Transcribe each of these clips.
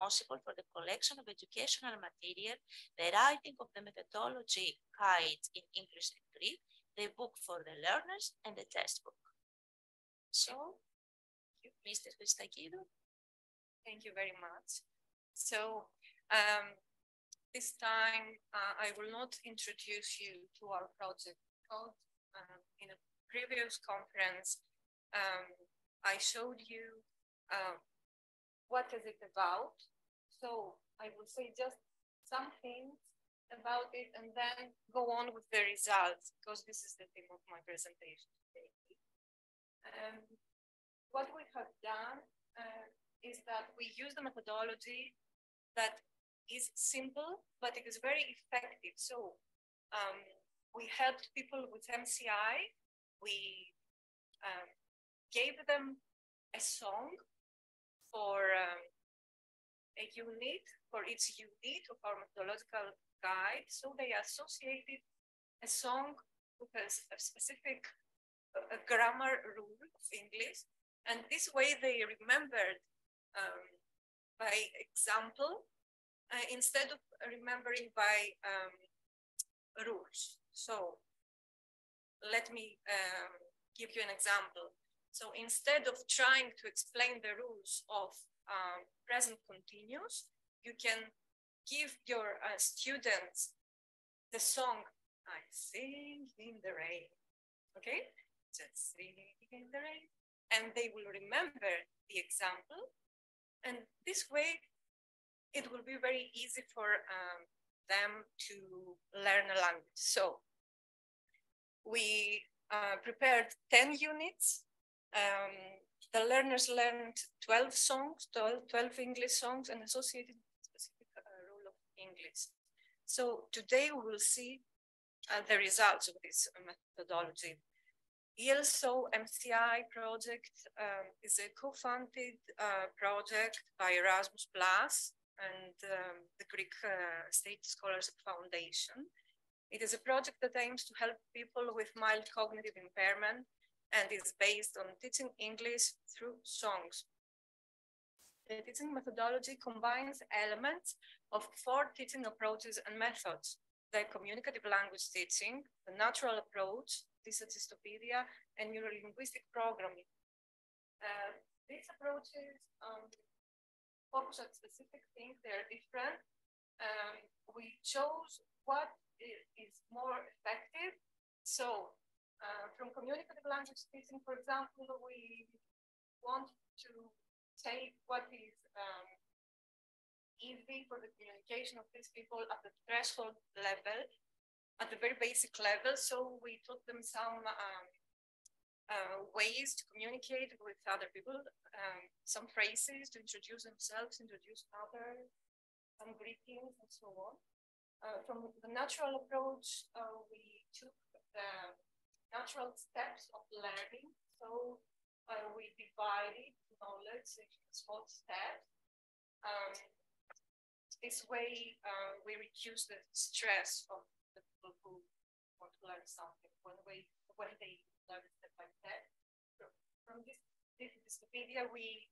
responsible for the collection of educational material, the writing of the methodology guides in English and Greek, the book for the learners, and the textbook. So, Mr. Christakidou. Thank you very much. So, this time I will not introduce you to our project code. In a previous conference, I showed you what is it about. So I will say just some things about it and then go on with the results, because this is the theme of my presentation today. What we have done is that we use the methodology that is simple, but it is very effective. So we helped people with M.C.I. We gave them a song for a unit, for each unit of our methodological guide. So they associated a song with a specific grammar rule of English. And this way they remembered by example, instead of remembering by rules. So let me give you an example. So instead of trying to explain the rules of present continuous, you can give your students the song, I sing in the rain, okay? Just singing in the rain. And they will remember the example. And this way, it will be very easy for them to learn a language. So we prepared 10 units. The learners learned 12 songs, 12 English songs, and associated with a specific rule of English. So today we will see the results of this methodology. E.L.So.M.C.I project is a co-funded project by Erasmus Plus and the Greek State Scholarship Foundation. It is a project that aims to help people with mild cognitive impairment and is based on teaching English through songs. The teaching methodology combines elements of 4 teaching approaches and methods: the communicative language teaching, the natural approach, Disagistopedia, and neurolinguistic programming. These approaches focus on specific things, they're different. We chose what is more effective. So from communicative language teaching, for example, we want to take what is easy for the communication of these people at the threshold level, at the very basic level. So we taught them some ways to communicate with other people, some phrases to introduce themselves, introduce others, some greetings, and so on. From the natural approach, we took the natural steps of learning. So we divided knowledge into small steps. This way, we reduce the stress of the people who want to learn something when they learn step by step. From this Wikipedia, we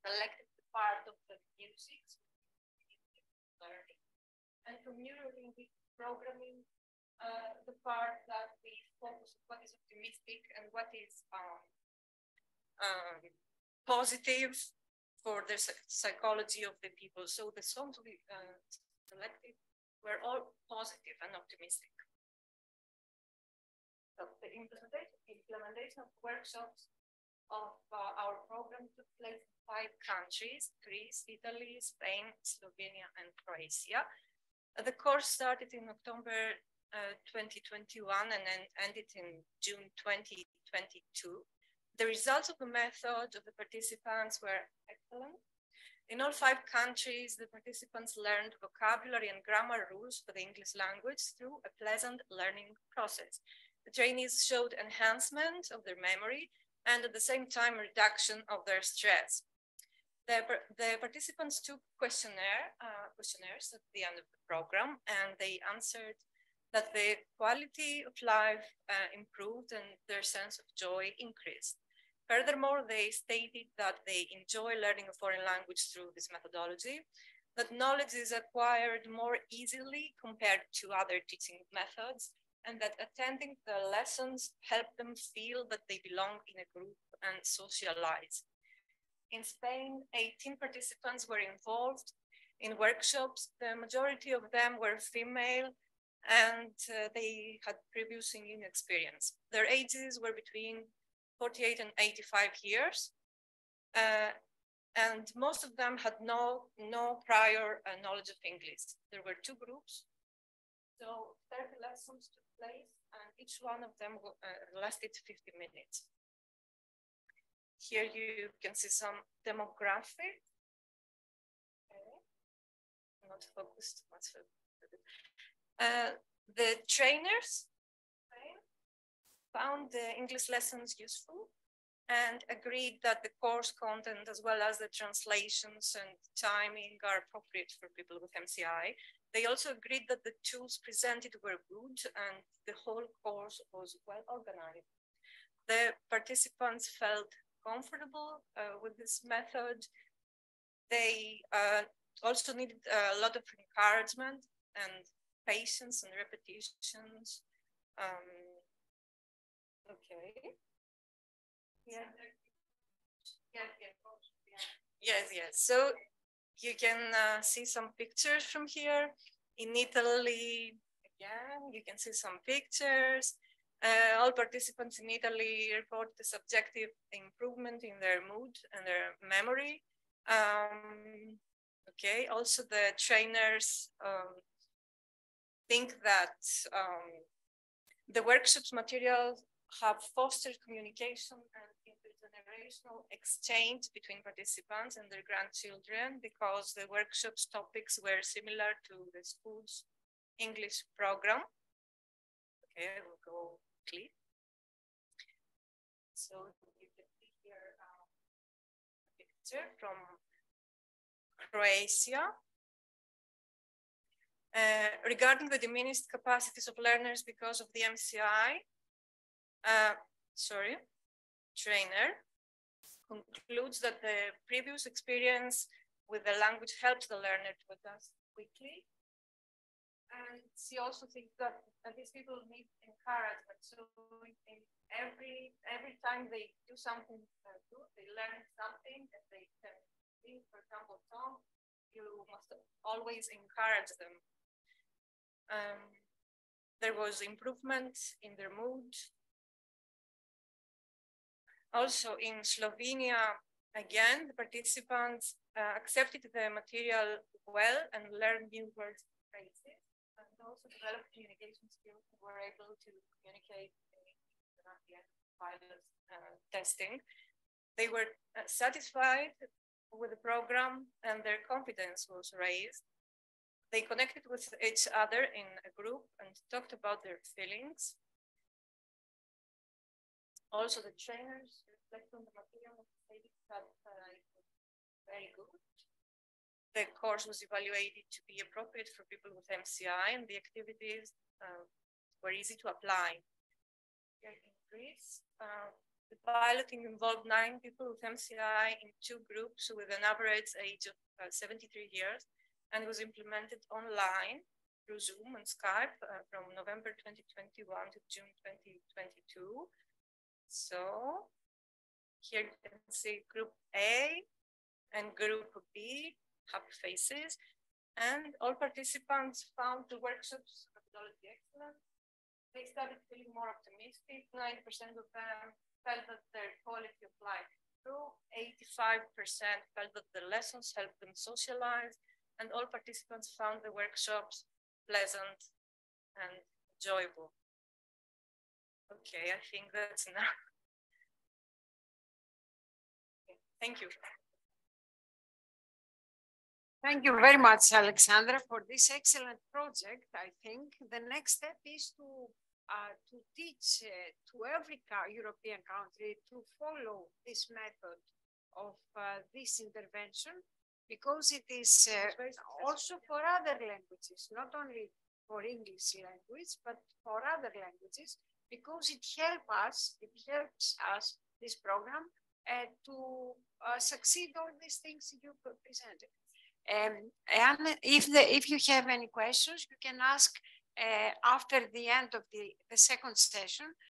selected the part of the music, learning, and from neurolinguistic programming, the part that we focus on what is optimistic and what is positive for the psychology of the people. So the songs we selected were all positive and optimistic. So the implementation of workshops of our program took place in 5 countries: Greece, Italy, Spain, Slovenia, and Croatia. The course started in October 2021 and then ended in June 2022. The results of the method of the participants were excellent. In all 5 countries, the participants learned vocabulary and grammar rules for the English language through a pleasant learning process. The trainees showed enhancement of their memory and at the same time reduction of their stress. The participants took questionnaires at the end of the program, and they answered that the quality of life improved and their sense of joy increased. Furthermore, they stated that they enjoy learning a foreign language through this methodology, that knowledge is acquired more easily compared to other teaching methods, and that attending the lessons helped them feel that they belong in a group and socialize. In Spain, 18 participants were involved in workshops. The majority of them were female, and they had previous singing experience. Their ages were between 48 and 85 years. And most of them had no prior knowledge of English. There were 2 groups. So 30 lessons took place, and each one of them lasted 50 minutes. Here you can see some demographic. Okay. Not focused. The trainers found the English lessons useful and agreed that the course content as well as the translations and timing are appropriate for people with MCI. They also agreed that the tools presented were good and the whole course was well organized. The participants felt comfortable with this method. They also needed a lot of encouragement and patience and repetitions. Okay. Yeah. Yes. So you can see some pictures from here. In Italy, again, you can see some pictures. All participants in Italy report the subjective improvement in their mood and their memory. Okay, also the trainers think that the workshops materials have fostered communication and intergenerational exchange between participants and their grandchildren because the workshops topics were similar to the school's English program. Okay, I will go quickly. So you can see here a picture from Croatia. Regarding the diminished capacities of learners because of the MCI, trainer concludes that the previous experience with the language helps the learner to adjust quickly. And she also thinks that these people need encouragement. So every time they do something good, they learn something that they can do. For example, Tom, you must always encourage them. There was improvement in their mood. Also in Slovenia, again, the participants accepted the material well and learned new words and phrases, and also developed communication skills and were able to communicate at the end of pilot testing. They were satisfied with the program and their confidence was raised. They connected with each other in a group and talked about their feelings. Also, the trainers reflect on the material and stated that it was very good. The course was evaluated to be appropriate for people with MCI, and the activities were easy to apply. Here in Greece, the piloting involved 9 people with MCI in 2 groups with an average age of 73 years, and was implemented online through Zoom and Skype from November 2021 to June 2022. So here you can see group A and group B, happy faces, and all participants found the workshops methodology excellent. They started feeling more optimistic. 9% of them felt that their quality of life improved. 85% felt that the lessons helped them socialize, and all participants found the workshops pleasant and enjoyable. Okay, I think that's enough. Okay, thank you. Thank you very much, Alexandra, for this excellent project. I think the next step is to teach to every European country to follow this method of this intervention, because it is also for other languages, not only for English language, but for other languages, because it helps us this program to succeed all these things you presented. If you have any questions, you can ask after the end of the second session.